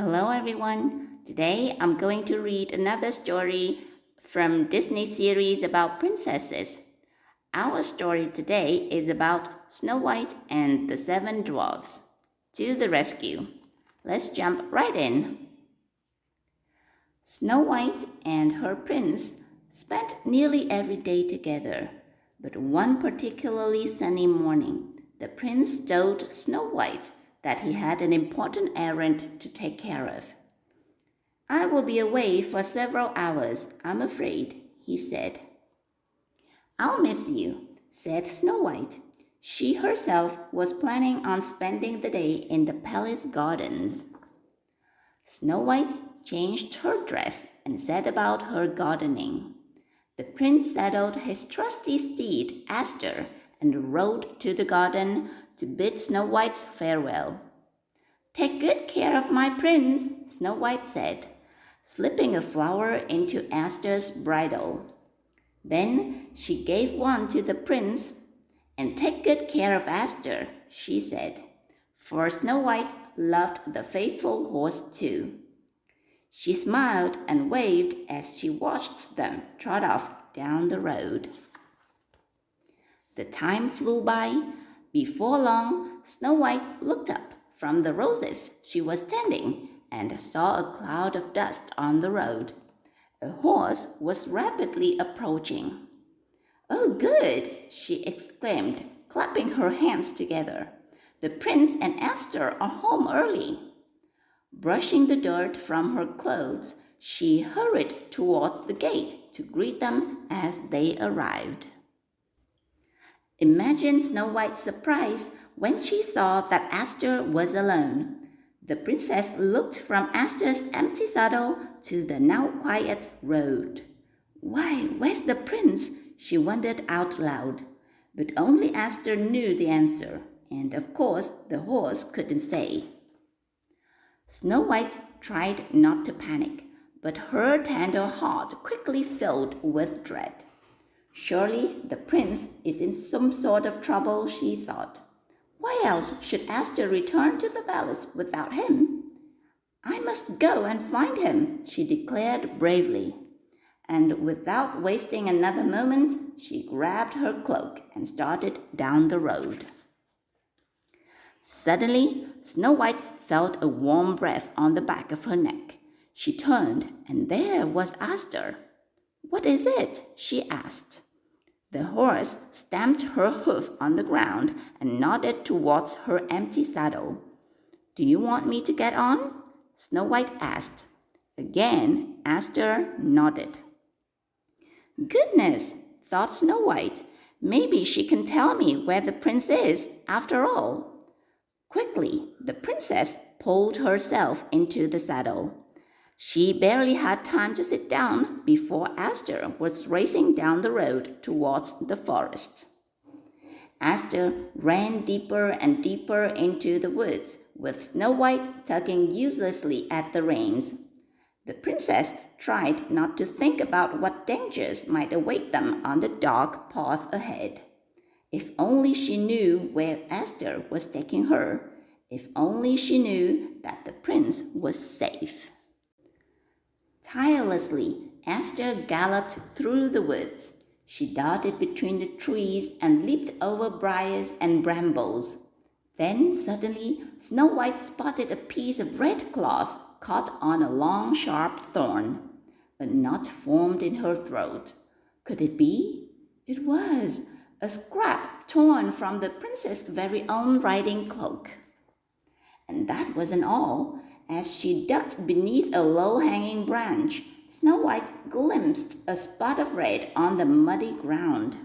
Hello everyone. Today I'm going to read another story from Disney series about princesses. Our story today is about Snow White and the Seven Dwarfs. To the rescue. Let's jump right in. Snow White and her prince spent nearly every day together, but one particularly sunny morning, the prince told Snow White that he had an important errand to take care of. "I will be away for several hours, I'm afraid," he said. "I'll miss you," said Snow White. She herself was planning on spending the day in the palace gardens. Snow White changed her dress and set about her gardening. The prince saddled his trusty steed, Aster, and rode to the garden to bid Snow White farewell. "Take good care of my prince," Snow White said, slipping a flower into Aster's bridle. Then she gave one to the prince. "And take good care of Aster," she said, for Snow White loved the faithful horse too. She smiled and waved as she watched them trot off down the road. The time flew by. Before long, Snow White looked up from the roses she was tending and saw a cloud of dust on the road. A horse was rapidly approaching. "Oh, good!" she exclaimed, clapping her hands together. "The prince and Aster are home early." Brushing the dirt from her clothes, she hurried towards the gate to greet them as they arrived. Imagine Snow White's surprise when she saw that Aster was alone. The princess looked from Aster's empty saddle to the now quiet road. "Why, where's the prince?" she wondered out loud. But only Aster knew the answer, and of course the horse couldn't say. Snow White tried not to panic, but her tender heart quickly filled with dread. Surely the prince is in some sort of trouble, she thought. Why else should Aster return to the palace without him? "I must go and find him," she declared bravely. And without wasting another moment, she grabbed her cloak and started down the road. Suddenly, Snow White felt a warm breath on the back of her neck. She turned, and there was Aster. "What is it?" she asked. The horse stamped her hoof on the ground and nodded towards her empty saddle. "Do you want me to get on?" Snow White asked. Again, Aster nodded. "Goodness," thought Snow White. "Maybe she can tell me where the prince is, after all." Quickly, the princess pulled herself into the saddle. She barely had time to sit down before Aster was racing down the road towards the forest. Aster ran deeper and deeper into the woods, with Snow White tugging uselessly at the reins. The princess tried not to think about what dangers might await them on the dark path ahead. If only she knew where Aster was taking her. If only she knew that the prince was safe. Tirelessly, Aster galloped through the woods. She darted between the trees and leaped over briars and brambles. Then suddenly, Snow White spotted a piece of red cloth caught on a long, sharp thorn. A knot formed in her throat. Could it be? It was a scrap torn from the prince's very own riding cloak. And that wasn't all. As she ducked beneath a low-hanging branch, Snow White glimpsed a spot of red on the muddy ground.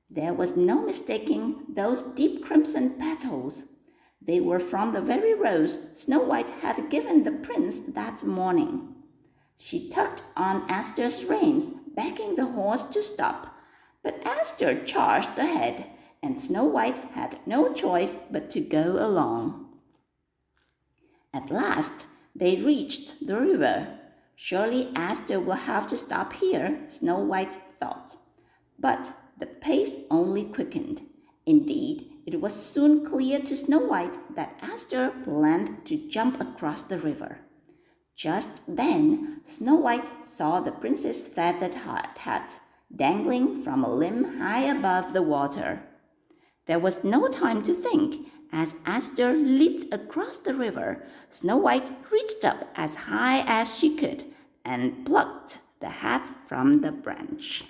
There was no mistaking those deep crimson petals. They were from the very rose Snow White had given the prince that morning. She tugged on Aster's reins, begging the horse to stop, but Aster charged ahead, and Snow White had no choice but to go along. At last, they reached the river. Surely Aster will have to stop here, Snow White thought. But the pace only quickened. Indeed, it was soon clear to Snow White that Aster planned to jump across the river. Just then, Snow White saw the prince's feathered hat dangling from a limb high above the water. There was no time to think. As Aster leaped across the river, Snow White reached up as high as she could and plucked the hat from the branch.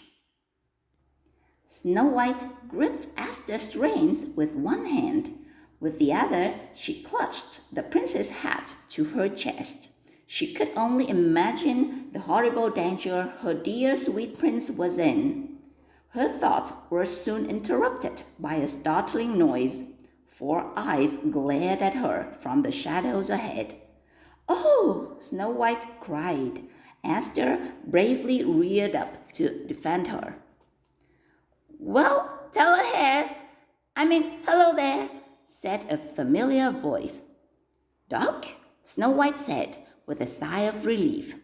Snow White gripped Aster's reins with one hand. With the other, she clutched the prince's hat to her chest. She could only imagine the horrible danger her dear sweet prince was in. Her thoughts were soon interrupted by a startling noise. 4 eyes glared at her from the shadows ahead. "Oh!" Snow White cried. Aster bravely reared up to defend her. "Well, tell a hare. Hello there," said a familiar voice. "Duck?" Snow White said with a sigh of relief.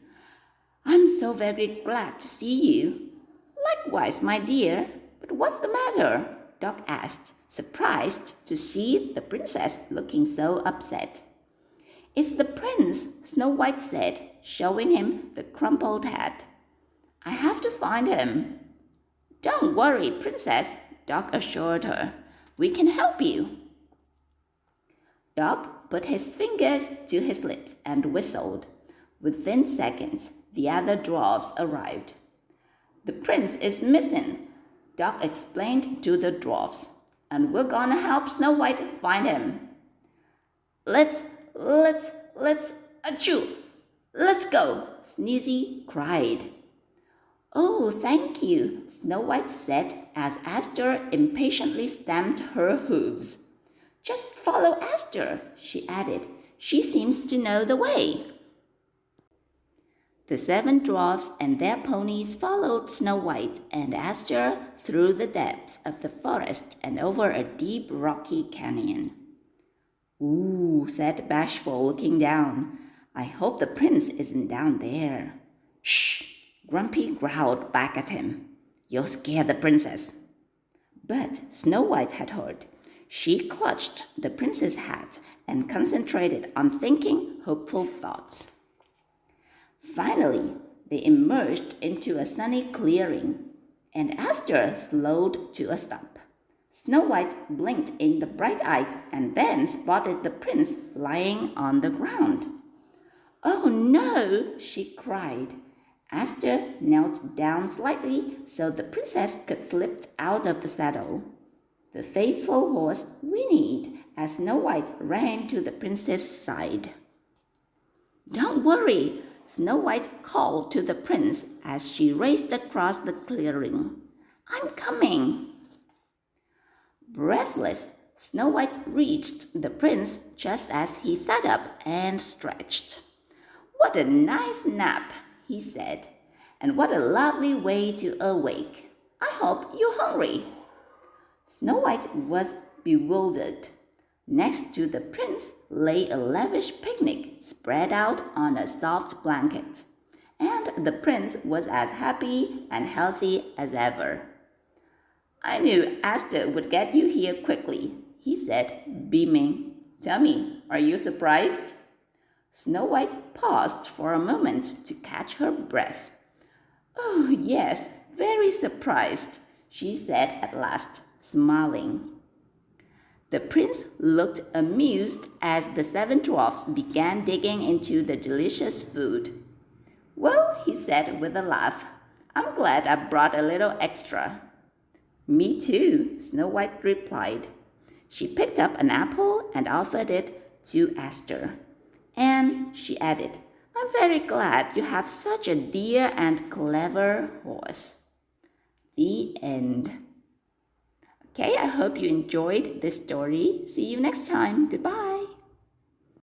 "I'm so very glad to see you." "Likewise, my dear. But what's the matter?" Duck asked, surprised to see the princess looking so upset. "It's the prince," Snow White said, showing him the crumpled hat. "I have to find him." "Don't worry, princess," Duck assured her. "We can help you." Duck put his fingers to his lips and whistled. Within seconds, the other dwarfs arrived. "The prince is missing," Duck explained to the dwarfs, "and we're gonna help Snow White find him." Let's, achoo! Let's go," Sneezy cried. "Oh, thank you," Snow White said as Aster impatiently stamped her hooves. "Just follow Aster," she added. "She seems to know the way." The 7 dwarfs and their ponies followed Snow White and Aster through the depths of the forest and over a deep rocky canyon. "Ooh," said Bashful, looking down. "I hope the prince isn't down there." "Shh!" Grumpy growled back at him. "You'll scare the princess." But Snow White had heard. She clutched the prince's hat and concentrated on thinking hopeful thoughts. Finally, they emerged into a sunny clearing, and Aster slowed to a stop. Snow White blinked in the bright light and then spotted the prince lying on the ground. "Oh no!" she cried. Aster knelt down slightly so the princess could slip out of the saddle. The faithful horse whinnied as Snow White ran to the prince's side. "Don't worry," Snow White called to the prince as she raced across the clearing. "I'm coming." Breathless, Snow White reached the prince just as he sat up and stretched. "What a nice nap," he said, "and what a lovely way to awake. I hope you're hungry." Snow White was bewildered. Next to the prince lay a lavish picnic spread out on a soft blanket, and the prince was as happy and healthy as ever. "I knew Aster would get you here quickly," he said, beaming. "Tell me, are you surprised?" Snow White paused for a moment to catch her breath. "Oh, yes, very surprised," she said at last, smiling. The prince looked amused as the 7 dwarfs began digging into the delicious food. "Well," he said with a laugh, "I'm glad I brought a little extra." "Me too," Snow White replied. She picked up an apple and offered it to Aster. And she added, "I'm very glad you have such a dear and clever horse." The end. Okay, I hope you enjoyed this story. See you next time. Goodbye.